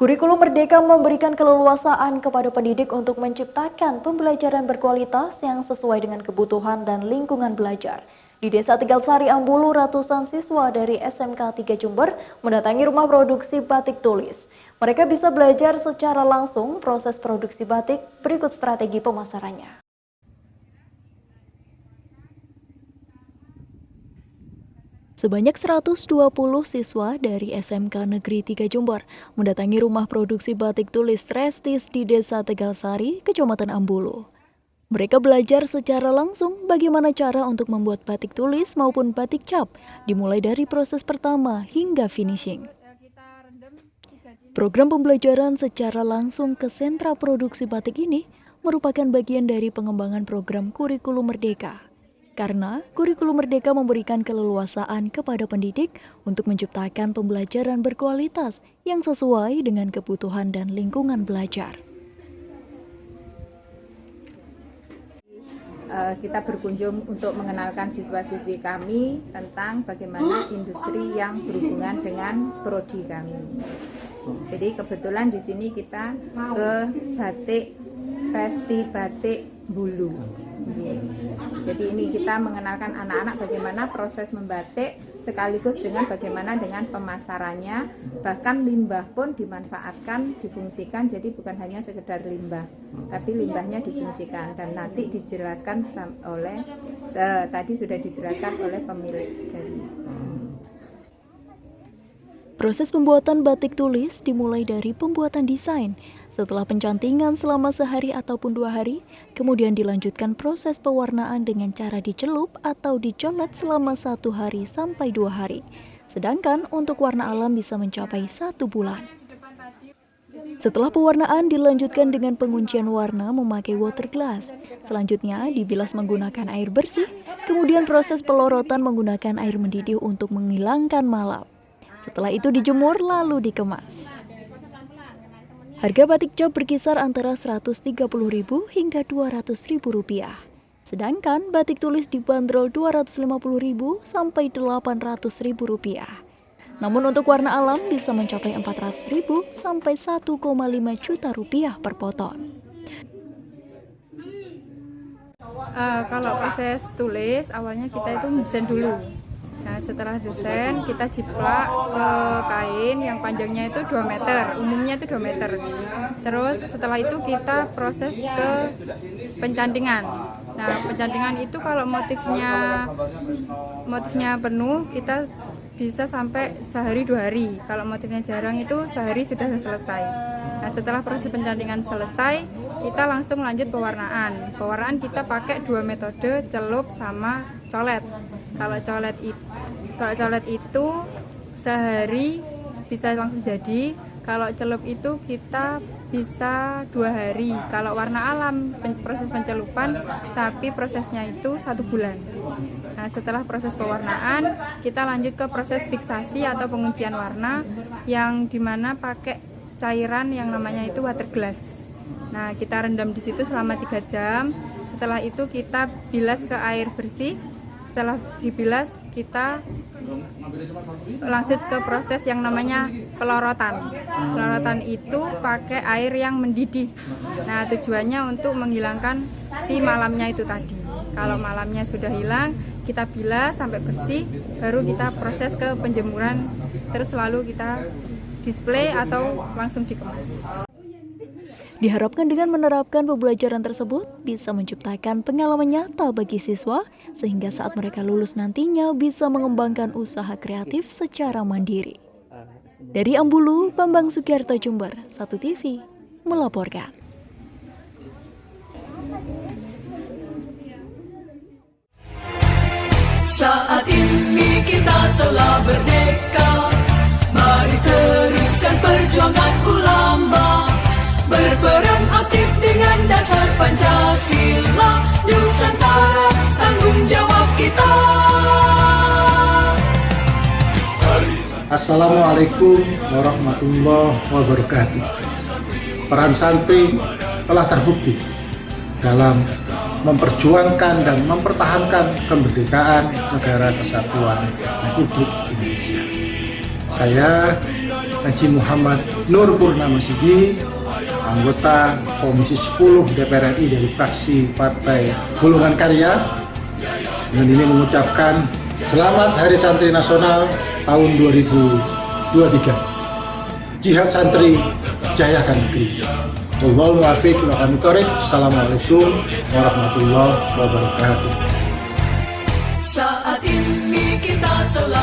Kurikulum Merdeka memberikan keleluasaan kepada pendidik untuk menciptakan pembelajaran berkualitas yang sesuai dengan kebutuhan dan lingkungan belajar. Di Desa Tegalsari Ambulu, ratusan siswa dari SMK 3 Jember mendatangi rumah produksi batik tulis. Mereka bisa belajar secara langsung proses produksi batik, berikut strategi pemasarannya. Sebanyak 120 siswa dari SMK Negeri 3 Jember mendatangi rumah produksi batik tulis Trestis di Desa Tegalsari, Kecamatan Ambulu. Mereka belajar secara langsung bagaimana cara untuk membuat batik tulis maupun batik cap, dimulai dari proses pertama hingga finishing. Program pembelajaran secara langsung ke sentra produksi batik ini merupakan bagian dari pengembangan program Kurikulum Merdeka. Karena Kurikulum Merdeka memberikan keleluasaan kepada pendidik untuk menciptakan pembelajaran berkualitas yang sesuai dengan kebutuhan dan lingkungan belajar. Kita berkunjung untuk mengenalkan siswa-siswi kami tentang bagaimana industri yang berhubungan dengan prodi kami. Jadi kebetulan di sini kita ke batik Presti Batik Bulu. Jadi ini kita mengenalkan anak-anak bagaimana proses membatik sekaligus dengan bagaimana dengan pemasarannya, bahkan limbah pun dimanfaatkan, difungsikan, jadi bukan hanya sekedar limbah, tapi limbahnya difungsikan dan nanti dijelaskan oleh tadi sudah dijelaskan oleh pemilik dari. Proses pembuatan batik tulis dimulai dari pembuatan desain. Setelah pencantingan selama sehari ataupun 2 hari, kemudian dilanjutkan proses pewarnaan dengan cara dicelup atau dicolet selama 1 hari sampai 2 hari. Sedangkan untuk warna alam bisa mencapai 1 bulan. Setelah pewarnaan dilanjutkan dengan penguncian warna memakai water glass. Selanjutnya dibilas menggunakan air bersih, kemudian proses pelorotan menggunakan air mendidih untuk menghilangkan malap. Setelah itu dijemur lalu dikemas. Harga batik cap berkisar antara Rp130.000 hingga Rp200.000. Sedangkan batik tulis dibanderol Rp250.000 sampai Rp800.000. Namun untuk warna alam bisa mencapai Rp400.000 sampai Rp1,5 juta per potong. Kalau proses tulis awalnya kita itu desain dulu. Nah setelah desain kita jiplak ke kain yang panjangnya itu 2 meter, umumnya itu 2 meter. Terus setelah itu kita proses ke pencantingan. Nah pencantingan itu kalau motifnya penuh kita bisa sampai sehari 2 hari. Kalau motifnya jarang itu sehari sudah selesai. Nah setelah proses pencantingan selesai kita langsung lanjut pewarnaan. Pewarnaan kita pakai 2 metode, celup sama colet. Kalau colet itu sehari bisa langsung jadi. Kalau celup itu kita bisa 2 hari. Kalau warna alam proses pencelupan, tapi prosesnya itu 1 bulan. Nah setelah proses pewarnaan kita lanjut ke proses fiksasi atau penguncian warna yang dimana pakai cairan yang namanya itu water glass. Nah kita rendam di situ selama 3 jam. Setelah itu kita bilas ke air bersih. Setelah dibilas kita lanjut ke proses yang namanya pelorotan. Pelorotan itu pakai air yang mendidih. Nah tujuannya untuk menghilangkan si malamnya itu tadi. Kalau malamnya sudah hilang, kita bilas sampai bersih, baru kita proses ke penjemuran. Terus lalu kita display atau langsung dikemas. Diharapkan dengan menerapkan pembelajaran tersebut bisa menciptakan pengalaman nyata bagi siswa sehingga saat mereka lulus nantinya bisa mengembangkan usaha kreatif secara mandiri. Dari Ambulu, Bambang Sugiarto Jember, 1 TV melaporkan. Saat ini kita telah merdeka, mari teruskan perjuangan ulama. Berperan aktif dengan dasar Pancasila, Nusantara tanggung jawab kita. Assalamualaikum warahmatullahi wabarakatuh. Peran santri telah terbukti dalam memperjuangkan dan mempertahankan kemerdekaan negara kesatuan Republik Indonesia. Saya Haji Muhammad Nur Purnama Sidi, anggota Komisi 10 DPR RI dari fraksi Partai Golongan Karya, dengan ini mengucapkan Selamat Hari Santri Nasional tahun 2023. Jihad Santri, jayakan negeri. Wallahul muwaffiq ila aqwamit thoriq. Assalamualaikum warahmatullahi wabarakatuh. Saat ini kita telah